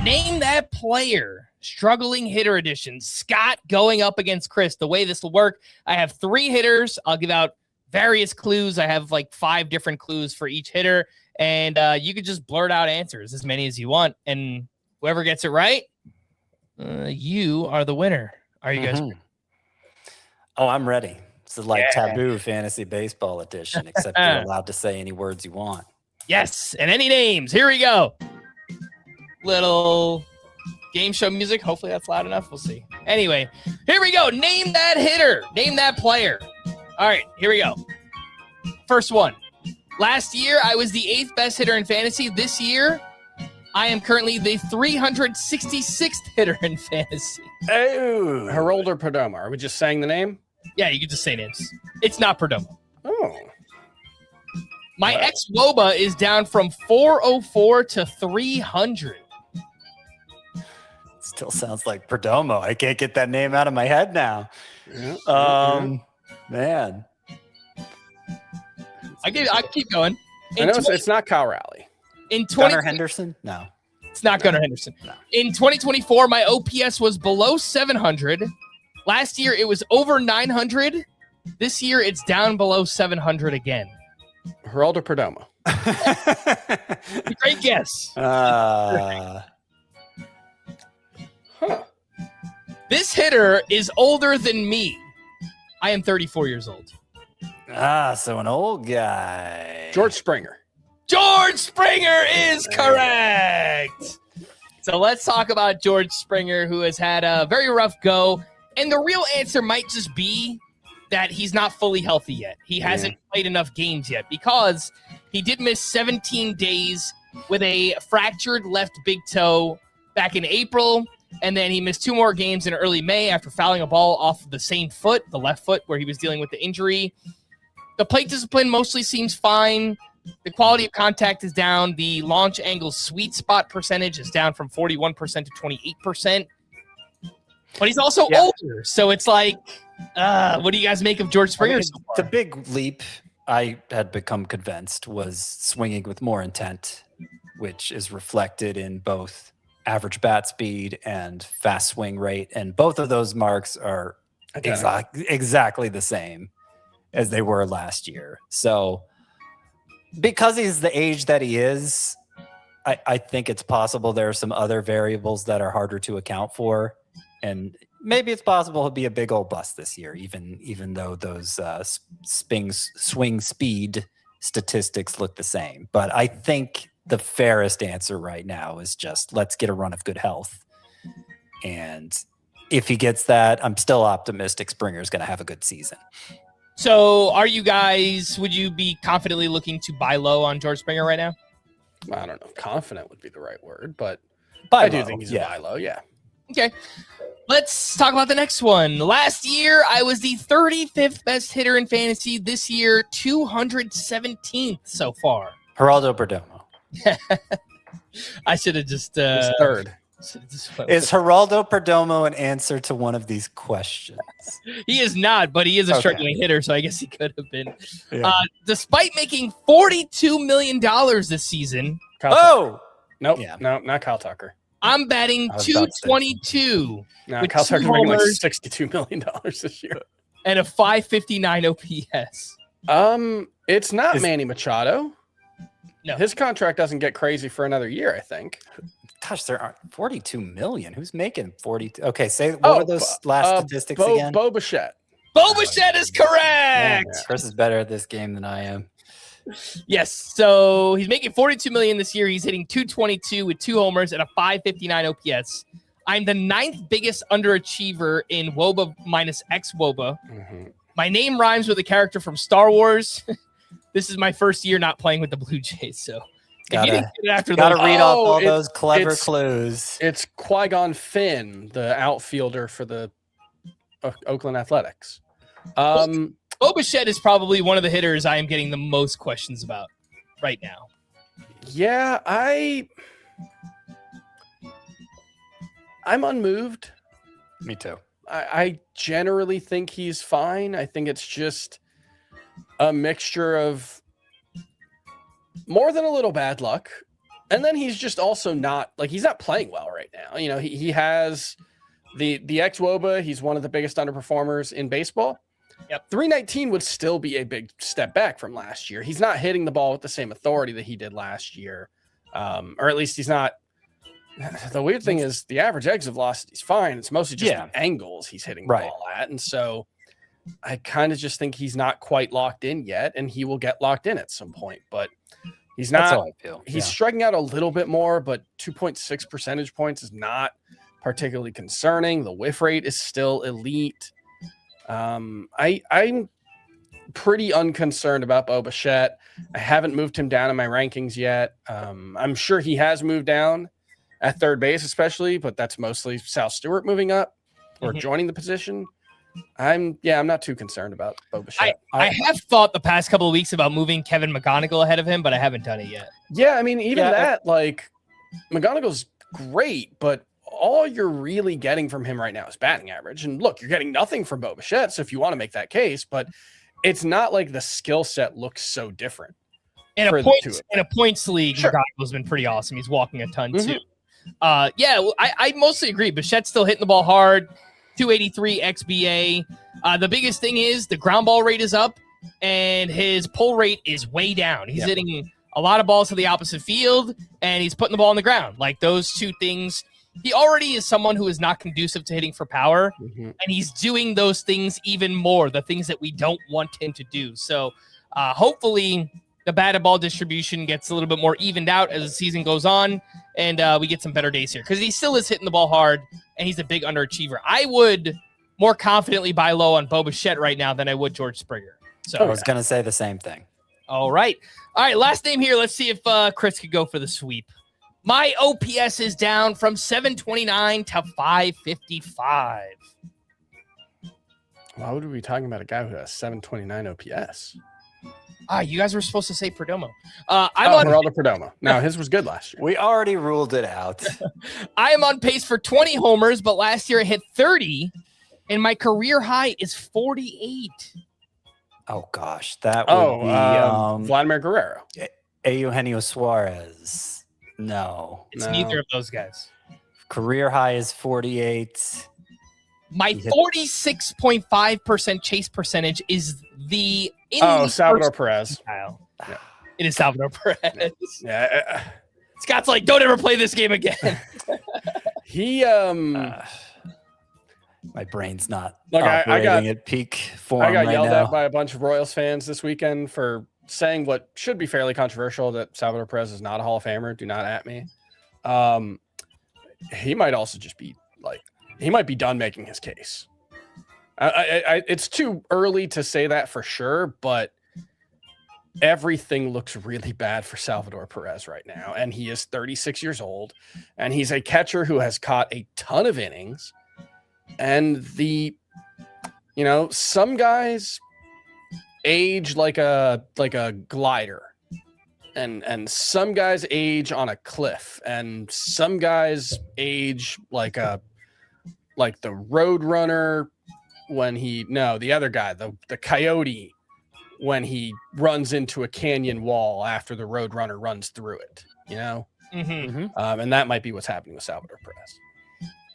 Name that player. Struggling hitter edition. Scott going up against Chris. The way this will work, I have 3 hitters. I'll give out various clues. I have like 5 different clues for each hitter, and you could just blurt out answers, as many as you want, and whoever gets it right, you are the winner. Are you guys ready? Oh, I'm ready. This is like Taboo Fantasy Baseball Edition, except you're allowed to say any words you want. Yes, and any names. Here we go. Little game show music. Hopefully that's loud enough. We'll see. Anyway, here we go. Name that hitter. Name that player. All right, here we go. First one. Last year, I was the 8th best hitter in fantasy. This year, I am currently the 366th hitter in fantasy. Oh, Geraldo Perdomo. Are we just saying the name? Yeah, you can just say names. It's not Perdomo. Oh. My ex-WOBA is down from 404 to 300. Still sounds like Perdomo. I can't get that name out of my head now. Man. I keep going. I know it's not Kyle Raleigh. Gunnar Henderson? No. It's not Gunnar Henderson. No. In 2024, my OPS was below 700. Last year, it was over 900. This year, it's down below 700 again. Geraldo Perdomo. Great guess. This hitter is older than me. I am 34 years old. So an old guy. George Springer. George Springer is correct. So let's talk about George Springer, who has had a very rough go. And the real answer might just be that he's not fully healthy yet. He hasn't played enough games yet because he did miss 17 days with a fractured left big toe back in April. And then he missed 2 more games in early May after fouling a ball off of the same foot, the left foot, where he was dealing with the injury. The plate discipline mostly seems fine. The quality of contact is down. The launch angle sweet spot percentage is down from 41% to 28%. But he's also older. So it's like, what do you guys make of George Springer so far? The big leap, I had become convinced, was swinging with more intent, which is reflected in both average bat speed and fast swing rate. And both of those marks are exactly the same as they were last year. So because he's the age that he is, I think it's possible there are some other variables that are harder to account for. And maybe it's possible he'll be a big old bust this year, even though those swing speed statistics look the same. But I think the fairest answer right now is just let's get a run of good health. And if he gets that, I'm still optimistic Springer's going to have a good season. So would you be confidently looking to buy low on George Springer right now? I don't know if confident would be the right word, but I do think he's a buy low, yeah. Okay. Let's talk about the next one. Last year, I was the 35th best hitter in fantasy. This year, 217th so far. Geraldo Perdomo. I should have just... third. Is Geraldo Perdomo an answer to one of these questions? He is not, but he is a struggling hitter, so I guess he could have been. Yeah. Despite making $42 million this season... Nope, no, not Kyle Tucker. I'm batting 222. No, Kyle Tucker's making like $62 million this year. And a 559 OPS. It's not Manny Machado. No. His contract doesn't get crazy for another year, I think. Gosh, there are 42 million. Who's making 42? Okay, what were those last statistics again? Bo Bichette. Bo Bichette is correct. Yeah. Chris is better at this game than I am. Yes, so he's making $42 million this year. He's hitting 222 with 2 homers and a 559 OPS. I'm the 9th biggest underachiever in WOBA minus ex-WOBA. Mm-hmm. My name rhymes with a character from Star Wars. This is my first year not playing with the Blue Jays, so gotta read off all those clever clues. It's Qui-Gon Finn, the outfielder for the Oakland Athletics. Bo Bichette is probably one of the hitters I am getting the most questions about right now. Yeah, I'm unmoved. Me too. I generally think he's fine. I think it's just a mixture of more than a little bad luck And then he's just also not like he's not playing well right now. You know, he has the ex-WOBA. He's one of the biggest underperformers in baseball. Yep. 319 would still be a big step back from last year. He's not hitting the ball with the same authority that he did last year. Or at least he's not. The weird thing is the average exit velocity is fine. It's mostly just the angles he's hitting the ball at. And so I kind of just think he's not quite locked in yet, and he will get locked in at some point. But he's not. That's how I feel. He's striking out a little bit more, but 2.6 percentage points is not particularly concerning. The whiff rate is still elite. I'm pretty unconcerned about Bo Bichette. I haven't moved him down in my rankings yet. I'm sure he has moved down at third base, especially, but that's mostly Sal Stewart moving up or joining the position. I'm not too concerned about Bo Bichette. I have thought the past couple of weeks about moving Kevin McGonigal ahead of him, but I haven't done it yet. Yeah, I mean, like McGonigal's great, but all you're really getting from him right now is batting average. And look, you're getting nothing from Bo Bichette, so if you want to make that case, but it's not like the skill set looks so different. In a points league, McGonigal's been pretty awesome. He's walking a ton too. I mostly agree. Bichette's still hitting the ball hard. 283 XBA. The biggest thing is the ground ball rate is up and his pull rate is way down. He's hitting a lot of balls to the opposite field and he's putting the ball on the ground. Like those two things. He already is someone who is not conducive to hitting for power, and he's doing those things even more, the things that we don't want him to do. So hopefully the batted ball distribution gets a little bit more evened out as the season goes on, and we get some better days here because he still is hitting the ball hard, and he's a big underachiever. I would more confidently buy low on Bo Bichette right now than I would George Springer. So I was going to say the same thing. All right. Last name here. Let's see if Chris could go for the sweep. My OPS is down from 729 to 555. Why would we be talking about a guy who has 729 OPS? You guys were supposed to say Perdomo. Geraldo Perdomo. No, his was good last year. We already ruled it out. I am on pace for 20 homers, but last year I hit 30, and my career high is 48. Oh, gosh. That would be Vladimir Guerrero. Eugenio Suarez. No. It's neither of those guys. Career high is 48. My 46.5% chase percentage is the Salvador Perez. Yeah. It is Salvador Perez. Yeah. Scott's like, don't ever play this game again. My brain's not operating at peak form. I got yelled at by a bunch of Royals fans this weekend for saying what should be fairly controversial, that Salvador Perez is not a Hall of Famer. Do not at me. He might also just be he might be done making his case. It's too early to say that for sure, but everything looks really bad for Salvador Perez right now. And he is 36 years old and he's a catcher who has caught a ton of innings. And some guys age like a glider, and some guys age on a cliff, and some guys age like the road runner the other guy, the coyote, when he runs into a canyon wall after the road runner runs through it, and that might be what's happening with Salvador Perez.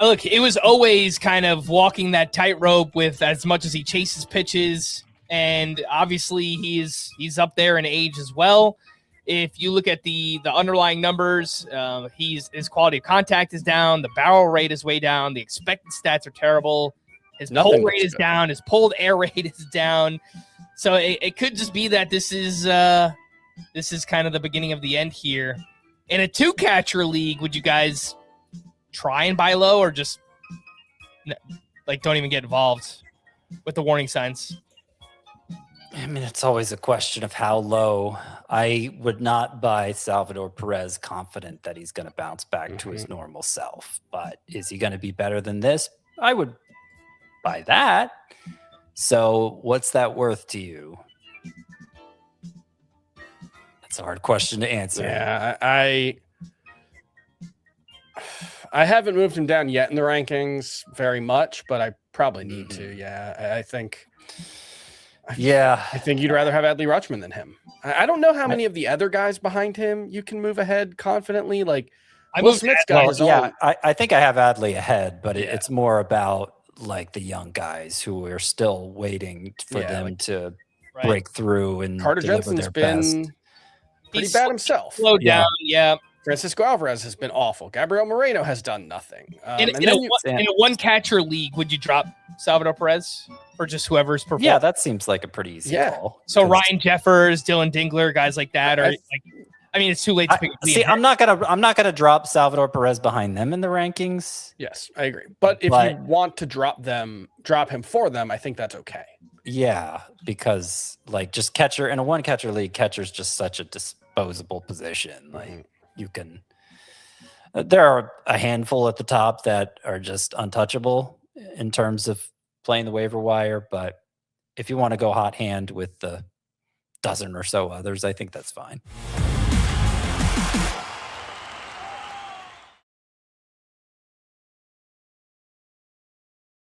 Look, it was always kind of walking that tightrope with as much as he chases pitches. And obviously he's up there in age as well. If you look at the underlying numbers, his quality of contact is down. The barrel rate is way down. The expected stats are terrible. His pull rate is down. His pulled air rate is down. So it could just be that this is kind of the beginning of the end here. In a 2-catcher league, would you guys try and buy low or just don't even get involved with the warning signs? I mean, it's always a question of how low. I would not buy Salvador Perez confident that he's going to bounce back to his normal self. But is he going to be better than this? I would buy that. So what's that worth to you? That's a hard question to answer. Yeah, I haven't moved him down yet in the rankings very much, but I probably need to. Yeah, I think Yeah. I think you'd rather have Adley Rutschman than him. I don't know how many of the other guys behind him you can move ahead confidently. Like Will Smith's got his own. I think I have Adley ahead, but Yeah. it's more about like the young guys who are still waiting for them to break through and Carter deliver Jensen's their been best. pretty bad himself. Slow down, yeah. Francisco Alvarez has been awful. Gabriel Moreno has done nothing. In a one catcher league, would you drop Salvador Perez or just whoever's performing? Yeah, that seems like a pretty easy call. So Ryan Jeffers, Dylan Dingler, guys like that, or it's too late to pick. I'm not gonna drop Salvador Perez behind them in the rankings. Yes, I agree. But if you want to drop him for them, I think that's okay. Yeah, because like just catcher in a one catcher league, catcher's just such a disposable position. Like you can, there are a handful at the top that are just untouchable in terms of playing the waiver wire. But if you want to go hot hand with the dozen or so others, I think that's fine.